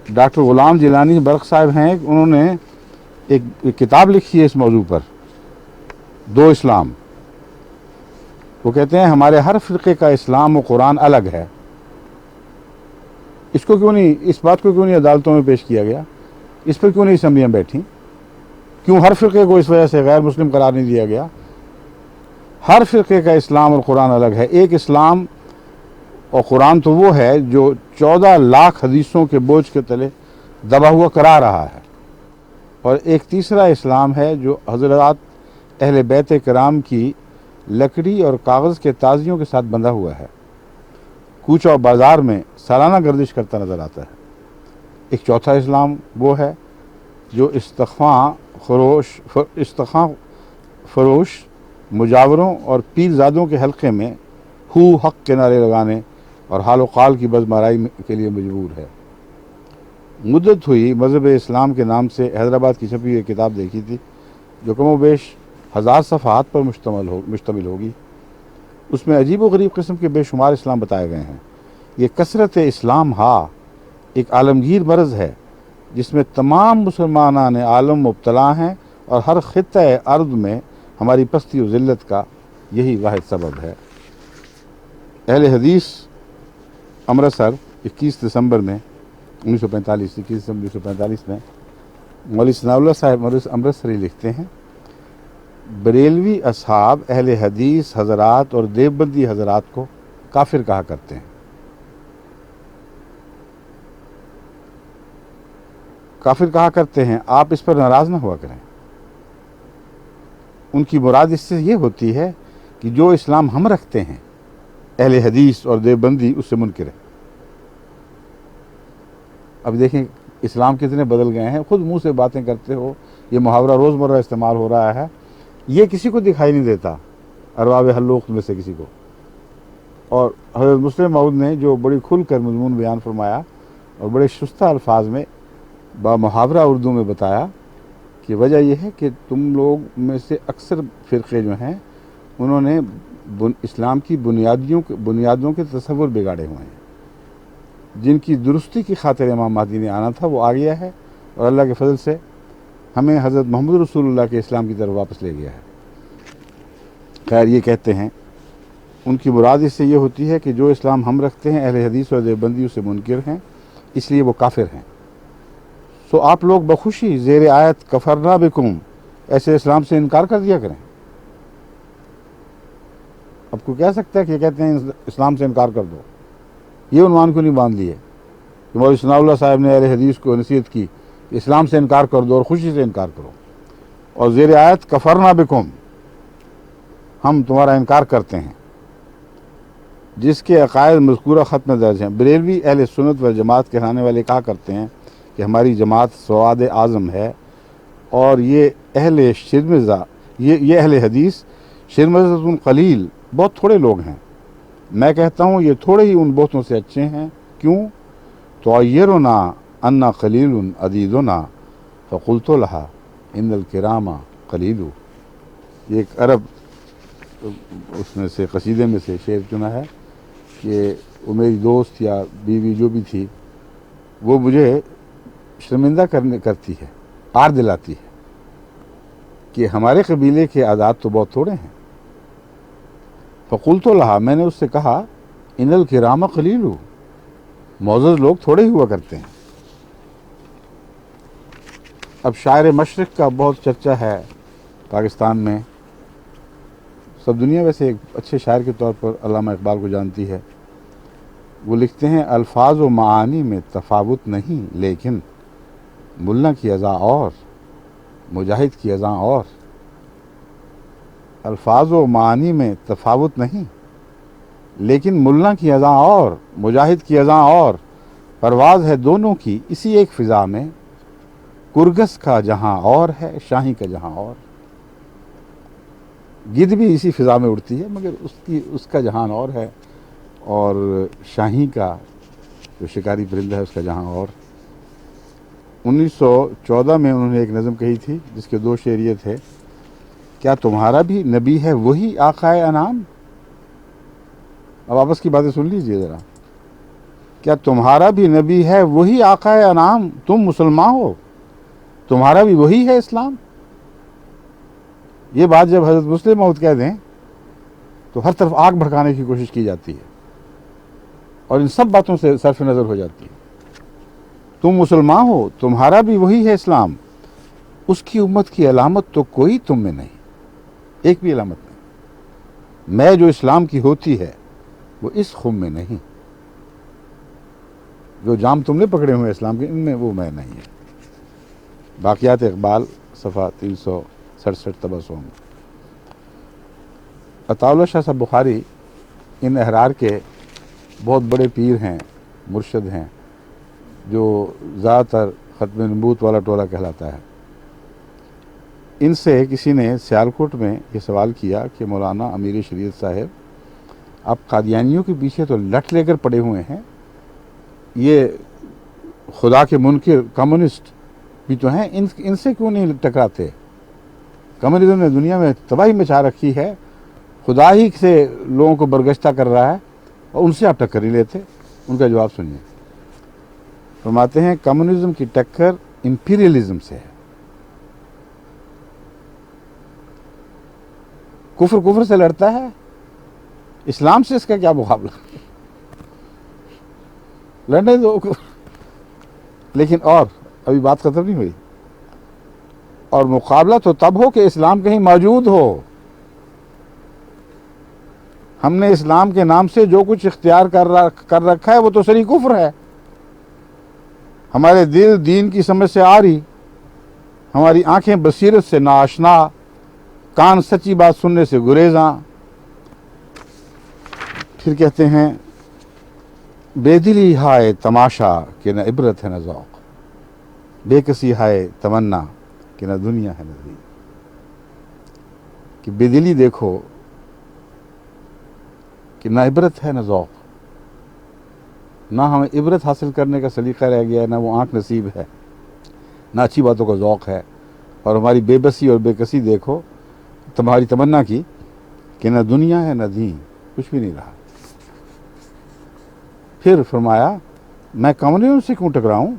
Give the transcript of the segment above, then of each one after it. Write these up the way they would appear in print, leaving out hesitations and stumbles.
Doctor Ghulam Jilani برق صاحب ہیں، انہوں نے ایک کتاب لکھی ہے اس موضوع پر، دو اسلام۔ وہ کہتے ہیں ہمارے ہر فرقے کا اسلام و قرآن الگ ہے۔ اس بات کو کیوں نہیں عدالتوں میں پیش کیا گیا؟ اس پر کیوں نہیں اسمبلیاں بیٹھیں؟ کیوں ہر فرقے کو اس وجہ سے غیر مسلم قرار نہیں دیا گیا؟ ہر فرقے کا اسلام اور قرآن الگ ہے۔ ایک اسلام اور قرآن تو وہ ہے جو 14 لاکھ حدیثوں کے بوجھ کے تلے دبا ہوا کرا رہا ہے، اور ایک تیسرا اسلام ہے جو حضرات اہل بیت کرام کی لکڑی اور کاغذ کے تازیوں کے ساتھ بندھا ہوا ہے، کوچہ و بازار میں سالانہ گردش کرتا نظر آتا ہے۔ ایک چوتھا اسلام وہ ہے جو استخفاں فروش مجاوروں اور پیر زادوں کے حلقے میں ہو حق کے نعرے لگانے اور حال و قال کی بزمارائی کے لیے مجبور ہے۔ مدت ہوئی مذہب اسلام کے نام سے حیدرآباد کی چھپی ہوئی کتاب دیکھی تھی جو کم و بیش 1000 صفحات پر مشتمل ہوگی۔ اس میں عجیب و غریب قسم کے بے شمار اسلام بتائے گئے ہیں۔ یہ کثرت اسلام ایک عالمگیر مرض ہے جس میں تمام مسلمانان عالم مبتلا ہیں، اور ہر خطہ ارض میں ہماری پستی و ذلت کا یہی واحد سبب ہے۔ اہل حدیث امرتسر 21 دسمبر 1945 میں مولوی ثناء اللہ صاحب امرتسری لکھتے ہیں، بریلوی اصحاب اہل حدیث حضرات اور دیوبندی حضرات کو کافر کہا کرتے ہیں۔ کافر کہا کرتے ہیں، آپ اس پر ناراض نہ ہوا کریں۔ ان کی مراد اس سے یہ ہوتی ہے کہ جو اسلام ہم رکھتے ہیں اہل حدیث اور دیوبندی اس سے منکر ہے۔ اب دیکھیں اسلام کتنے بدل گئے ہیں، خود منہ سے باتیں کرتے ہو، یہ محاورہ روزمرہ استعمال ہو رہا ہے، یہ کسی کو دکھائی نہیں دیتا ارباب حلوق میں سے کسی کو۔ اور حضرت مسلم موعود نے جو بڑی کھل کر مضمون بیان فرمایا اور بڑے شستہ الفاظ میں با محاورہ اردو میں بتایا کہ وجہ یہ ہے کہ تم لوگ میں سے اکثر فرقے جو ہیں انہوں نے اسلام کی بنیادوں کے تصور بگاڑے ہوئے ہیں، جن کی درستی کی خاطر امام مہدی نے آنا تھا وہ آ گیا ہے، اور اللہ کے فضل سے ہمیں حضرت محمد رسول اللہ کے اسلام کی طرف واپس لے گیا ہے۔ خیر، یہ کہتے ہیں ان کی مراد اس سے یہ ہوتی ہے کہ جو اسلام ہم رکھتے ہیں اہل حدیث اور دیوبندی اس سے منکر ہیں، اس لیے وہ کافر ہیں۔ سو آپ لوگ بخوشی زیر آیت کفرنا بکم ایسے اسلام سے انکار کر دیا کریں۔ اب کوئی کہہ سکتا ہے کہ یہ کہتے ہیں اسلام سے انکار کر دو، یہ عنوان کو نہیں باندھ لیے کہ مولوی ثناء اللہ صاحب نے اہل حدیث کو نصیحت کی کہ اسلام سے انکار کر دو اور خوشی سے انکار کرو، اور زیر آیت کفرنا بکم ہم تمہارا انکار کرتے ہیں، جس کے عقائد مذکورہ خط میں درج ہیں۔ بریلوی اہل سنت و جماعت کہلانے والے کہا کرتے ہیں کہ ہماری جماعت سواد اعظم ہے، اور یہ اہل حدیث شرمزۃ قلیل بہت تھوڑے لوگ ہیں۔ میں کہتا ہوں یہ تھوڑے ہی ان بہتوں سے اچھے ہیں۔ کیوں؟ تعیرنا ان قلیل عدیدنا فقلت لها ان الکرام قلیل۔ یہ ایک عرب اس میں سے قصیدے میں سے شعر چنا ہے کہ وہ میری دوست یا بیوی جو بھی تھی وہ مجھے شرمندہ کرتی ہے، آر دلاتی ہے کہ ہمارے قبیلے کے اعداد تو بہت تھوڑے ہیں۔ فقلت لها، میں نے اس سے کہا، ان الکرام قلیل، معزز لوگ تھوڑے ہی ہوا کرتے ہیں۔ اب شاعر مشرق کا بہت چرچا ہے پاکستان میں، سب دنیا ویسے ایک اچھے شاعر کے طور پر علامہ اقبال کو جانتی ہے۔ وہ لکھتے ہیں الفاظ و معانی میں تفاوت نہیں، لیکن ملا کی اذاں اور مجاہد کی اذاں اور۔ الفاظ و معانی میں تفاوت نہیں، لیکن ملا کی اذاں اور مجاہد کی اذاں اور، پرواز ہے دونوں کی اسی ایک فضا میں، کرگس کا جہاں اور ہے شاہی کا جہاں اور۔ گدھ بھی اسی فضا میں اڑتی ہے مگر اس کا جہان اور ہے، اور شاہی کا جو شکاری پرندہ ہے اس کا جہاں اور۔ 1914 میں انہوں نے ایک نظم کہی تھی جس کے 2 شعر یہ تھے، کیا تمہارا بھی نبی ہے وہی آقائے انعام؟ اب آپس کی باتیں سن لیجئے ذرا۔ کیا تمہارا بھی نبی ہے وہی آقا انعام، تم مسلمان ہو، تمہارا بھی وہی ہے اسلام؟ یہ بات جب حضرت مسلم موعود کہہ دیں تو ہر طرف آگ بھڑکانے کی کوشش کی جاتی ہے اور ان سب باتوں سے صرف نظر ہو جاتی ہے۔ تم مسلمان ہو، تمہارا بھی وہی ہے اسلام، اس کی امت کی علامت تو کوئی تم میں نہیں، ایک بھی علامت نہیں۔ میں جو اسلام کی ہوتی ہے وہ اس خم میں نہیں، جو جام تم نے پکڑے ہوئے اسلام کے ان میں وہ میں نہیں ہے۔ باقیات اقبال صفحہ 367 تبسم۔ عطا اللہ شاہ صاحب بخاری ان احرار کے بہت بڑے پیر ہیں، مرشد ہیں، جو زیادہ تر ختم نبوت والا ٹولہ کہلاتا ہے۔ ان سے کسی نے سیالکوٹ میں یہ سوال کیا کہ مولانا امیر شریعت صاحب، آپ قادیانیوں کے پیچھے تو لٹ لے کر پڑے ہوئے ہیں، یہ خدا کے منکر کمیونسٹ بھی تو ہیں، ان سے کیوں نہیں ٹکراتے؟ کمیونزم نے دنیا میں تباہی مچا رکھی ہے، خدا ہی سے لوگوں کو برگشتہ کر رہا ہے، اور ان سے آپ ٹکر نہیں لیتے۔ ان کا جواب سنیے، فرماتے ہیں کمیونزم کی ٹکر امپیریلزم سے ہے، کفر کفر سے لڑتا ہے، اسلام سے اس کا کیا مقابلہ؟ لڑنے دو۔ لیکن اور ابھی بات ختم نہیں ہوئی، اور مقابلہ تو تب ہو کہ اسلام کہیں موجود ہو۔ ہم نے اسلام کے نام سے جو کچھ اختیار کر رکھا ہے وہ تو صریح کفر ہے۔ ہمارے دل دین کی سمجھ سے آ رہی، ہماری آنکھیں بصیرت سے ناآشنا، کان سچی بات سننے سے گریزاں۔ پھر کہتے ہیں بے دلی ہائے تماشا کہ نہ عبرت ہے نہ ذوق، بے کسی ہائے تمنا کہ نہ دنیا ہے نہ دین۔ کہ بے دلی دیکھو کہ نہ عبرت ہے نہ ذوق، نہ ہمیں عبرت حاصل کرنے کا سلیقہ رہ گیا ہے، نہ وہ آنکھ نصیب ہے، نہ اچھی باتوں کا ذوق ہے، اور ہماری بے بسی اور بے کسی دیکھو تمہاری تمنا کی کہ نہ دنیا ہے نہ دین، کچھ بھی نہیں رہا۔ پھر فرمایا میں کمیونزم سے کیوں ٹکراؤں؟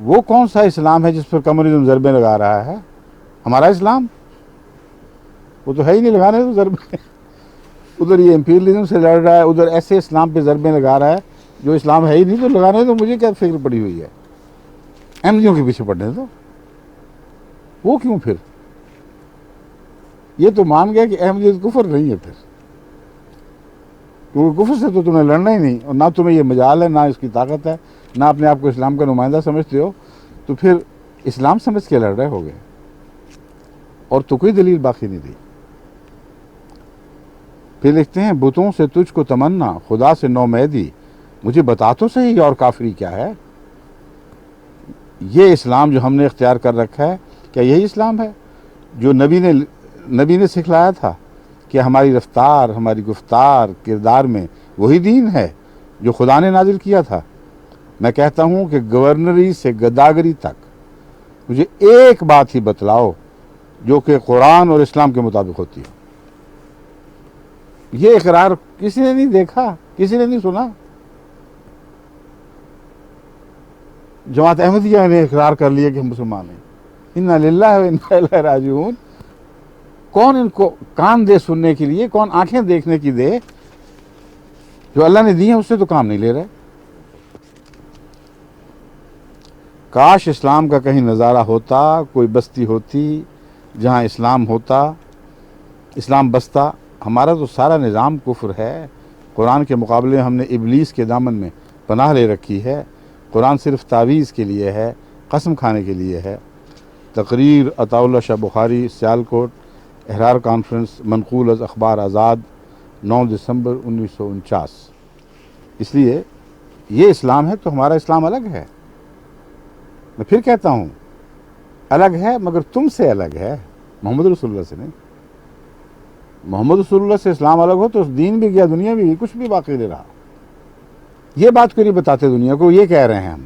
وہ کون سا اسلام ہے جس پر کمیونزم ضربیں لگا رہا ہے؟ ہمارا اسلام وہ تو ہے ہی نہیں لگانے تو ضربیں۔ ادھر یہ امپیریلزم سے لڑ رہا ہے، ادھر ایسے اسلام پہ ضربیں لگا رہا ہے جو اسلام ہے ہی نہیں، تو لگانے تو مجھے کیا فکر پڑی ہوئی ہے، احمدیوں کے پیچھے پڑنے تو وہ کیوں؟ پھر یہ تو مان گیا کہ احمدیت کفر نہیں ہے، پھر کیونکہ کفر سے تو تمہیں لڑنا ہی نہیں، اور نہ تمہیں یہ مجال ہے، نہ اس کی طاقت ہے، نہ اپنے آپ کو اسلام کا نمائندہ سمجھتے ہو، تو پھر اسلام سمجھ کے لڑ رہے ہو گئے، اور تو کوئی دلیل باقی نہیں رہی۔ پھر لکھتے ہیں بتوں سے تجھ کو تمنا، خدا سے نومیدی، مجھے بتا تو صحیح اور کافری کیا ہے؟ یہ اسلام جو ہم نے اختیار کر رکھا ہے، کیا یہی اسلام ہے جو نبی نے سکھلایا تھا کہ ہماری رفتار، ہماری گفتار، کردار میں وہی دین ہے جو خدا نے نازل کیا تھا؟ میں کہتا ہوں کہ گورنری سے گداگری تک مجھے ایک بات ہی بتلاؤ جو کہ قرآن اور اسلام کے مطابق ہوتی ہے۔ یہ اقرار کسی نے نہیں دیکھا، کسی نے نہیں سنا۔ جماعت احمدیہ نے اقرار کر لیا کہ ہم مسلمان ہیں، انا للہ و انا الیہ راجعون۔ کون ان کو کان دے سننے کے لیے، کون آنکھیں دیکھنے کی دے؟ جو اللہ نے دی ہیں اس سے تو کام نہیں لے رہے۔ کاش اسلام کا کہیں نظارہ ہوتا، کوئی بستی ہوتی جہاں اسلام ہوتا، اسلام بستا۔ ہمارا تو سارا نظام کفر ہے۔ قرآن کے مقابلے میں ہم نے ابلیس کے دامن میں پناہ لے رکھی ہے۔ قرآن صرف تعویذ کے لیے ہے، قسم کھانے کے لیے ہے۔ تقریر عطا اللہ شاہ بخاری، سیالکوٹ، احرار کانفرنس، منقول از اخبار آزاد، 9 دسمبر 1949۔ اس لیے یہ اسلام ہے تو ہمارا اسلام الگ ہے۔ میں پھر کہتا ہوں الگ ہے، مگر تم سے الگ ہے، محمد رسول اللہ سے نہیں۔ محمد رسول اللہ سے اسلام الگ ہو تو دین بھی گیا، دنیا بھی گئی، کچھ بھی باقی نہیں رہا۔ یہ بات کیوں نہیں بتاتے دنیا کو؟ یہ کہہ رہے ہیں ہم